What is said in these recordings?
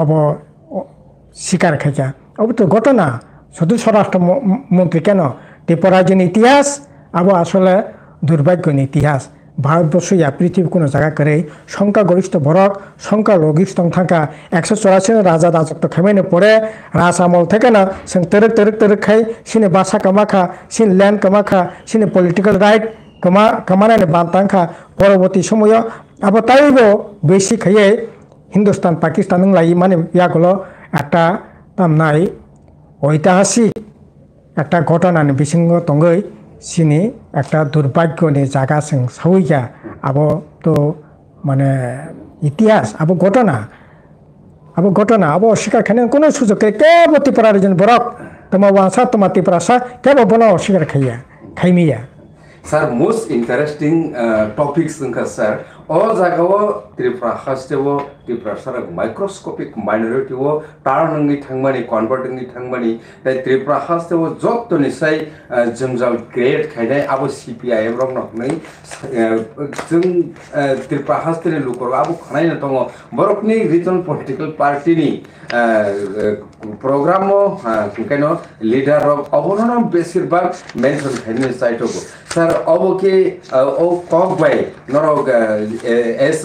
अब স্বীকার খাইছা अब তো ঘটনা শুধু স্বরাষ্ট্রমন্ত্রী কেন ত্রিপুরার ইতিহাস আবো আসলে দুর্ভাগ্যের ইতিহাস ভারতবর্ষ ইয়া পৃথিবীর কোনো জায়গা করে সংখ্যাগরিষ্ঠ বরক সংখ্যালঘিষ্ঠ থাকা 184 রাজা রাজত্ব খাইমাইনে পরে রাজ আমল থেকে না তেরেক খাই সিনে বাসা কামাখা সিন ল্যান্ড কামাখা সিনে পলিটিক্যাল রাইট কামানানে বানতাंखा পরবর্তী সময় আবার তাইবো বেশি খাইয়ে হিন্দুস্তান পাকিস্তান লাই মানে ইয়াগুলো একটা তামনাই ঐতিহাসিক একটা ঘটনাनि बिसिङाव दङै सिनि একটা দুর্ভাগ্যनि জায়গাसिं सावैया आबो तो माने इतिहास आबो घटना आबो स्वीकार खाने कोनो सुजुग केबो त्रिपुरार जन बरक तमा वासा तमा त्रिपुरासा केबो बनो स्वीकार खाइमिया सर मोस्ट इंटरेस्टिंग टॉपिक्स नखा सर ओ जागाव त्रिपुरा हास्टेव त्रिपुरा सर माइक्रोस्कोपिक माइनॉरिटी वो तार नंगी थांगमानी कन्वर्टिंग थांगमानी ताई त्रिपुरा हास्टेव जब तो निसाय जंजाल ग्रेड खाइनाय आबो सीपीआईएम रक नखनै जों त्रिपुरा हास्टेनि लुकर आबो खनाय न दङ बरकनि रिजनल पलिटिकल पार्टीनि प्रोग्राम किनो लीडर रक अबोनो बेसिरबाग मेंशन खाइने साइटको सर अब के ओ कक बाय नरक एस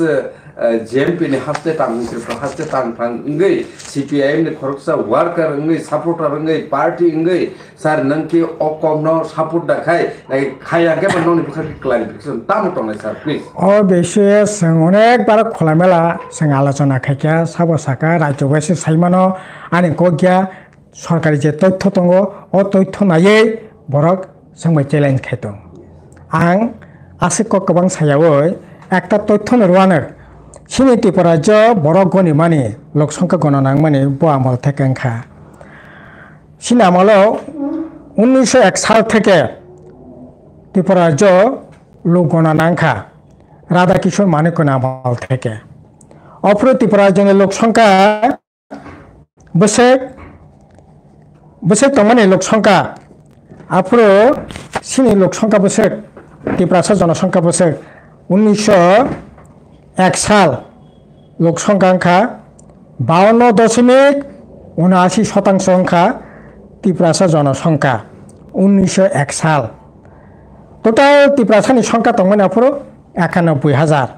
जेएमपी ने हस्ते तांग त्रिपुरा हस्ते तांग इंगै सीपीआईएम ने खरकसा वर्कर इंगै सपोर्टर इंगै पार्टी इंगै सर नंके अकम न सपोर्ट दाखाय लाइक खाया के बननि बिखा क्लारिफिकेशन ताम तंग सर प्लीज ओ बेसे जों अनेक बार खलामेला जों आलोचना खायखा साबसाका राज्यबासि साइमानो आनि गगिया सरकारि जे तथ्य दङ अ तथ्य नायै बरक जों चेलेन्ज खायदों आं आसिक गोबां सायावै একটা তথ্য নির্মাণের সিনি ত্রিপুরা রাজ্য বড় গণি মানে লোকসংখ্যা গণনা মানে আমল থেকে খা সিনি আমলেও 1901 সাল থেকে ত্রিপুরা রাজ্য লোক গণনা খা রাধা কিশোর মানিকন আমল থেকে অপর ত্রিপুরা রাজ্যের লোকসংখ্যা বসে মানে লোকসংখ্যা অপর সিনি লোকসংখ্যা বসে ত্রিপুরা জনসংখ্যা বসে 1901 साल लोक संख्या 52.79% अंका त्रिपुरा जनसंख्या 1901 साल टोटाल त्रिपुरा संख्या दंमोन आफोर 91,000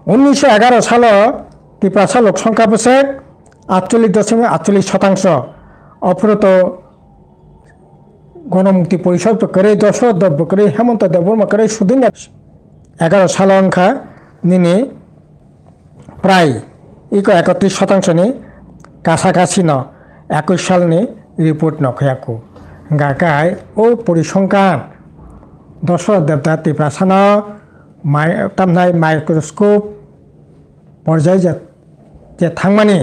1911 साल त्रिपुरा लोक संख्या बसे 48.48% अफोर तो गणमुक्ति परिषद करे दशरथ देव करे हेमंत देव बर्मा करे सुदिन 11 साल अंका निने प्राय 31% काछाकाछि न 21 सालनि रिपोर्ट नखयाको गाकाय ओ परिसंख्यान दशरथ देवता त्रिपुरा तामनाय माइक्रोस्कोप पर्याय जे थांमानि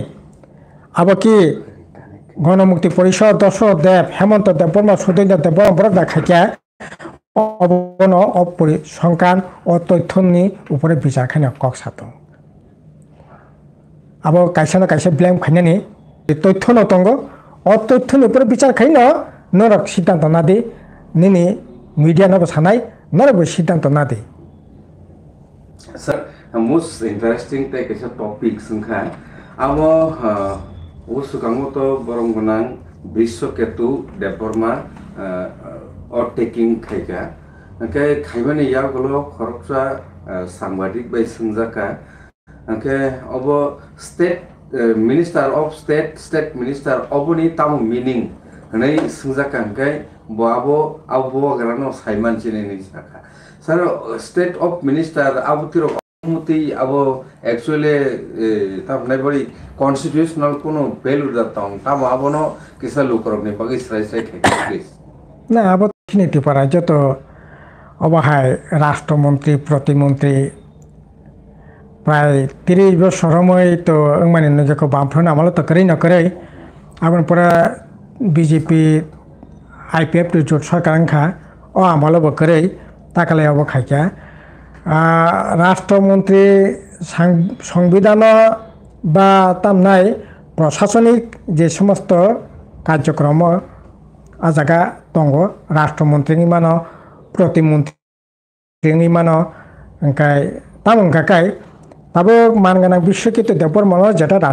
आबकी गणमुक्ति परिषद दशरथ देव हेमंत देव बर्मा सुदिन देव बर्मा बरक दाखाया अबन अपरिसंख्यान अतथ्यनि ऊपर बिचार खाने कक सातो अब कायसा कायसा ब्लेम खाने तथ्य न दंग अतथ्यनि ऊपर बिचार खाइन नरक सिद्धांत ना दे निनि मीडिया नब सानाय नरक सिद्धांत ना दे सर मोस्ट इंटरेस्टिंग ते कैसा टॉपिक संखा अब उसुकांगो तो बरंगनां विश्वकेतु देवबर्मा और टेकिंग खायगा ओके खाइमाने यागलो खरकसा सांबादिक बाय संजाका ओके अब state minister of state minister अबनि ताम मीनिंग नै संजाका ओके बाबो आबो गरानो साइमान चिनेनि साका सर स्टेट ऑफ मिनिस्टर आबुतिरो मुति अब एक्चुअली ताम नै बडी कॉन्स्टिट्यूशनल कोनो वैल्यू दता ताम आबनो किसा लोकरनि बगै सराय खायगा प्लीज ना अब त्रिपुरा राज्य तो अबहाय राष्ट्रमंत्री प्रतिमंत्री प्राय 30 बছর সময় তো মানে নিজেকে বামফ্রন আমল তো করেই না করে আপন পুরা বিজেপি আইপিএফ তো জোট সরকার খা ও আমল করে তাকালে অব খাইকা রাষ্ট্রমন্ত্রী সংবিধান বা তামনাই প্রশাসনিক যে সমস্ত কার্যক্রম आजागा दङ राष्ट्रमंत्री मानो प्रतिमंत्री मानो ओंखाय ताम ओंखाय ताबो मानगोनां बिश्वकेतु देवबर्मा जेटा राष्ट्र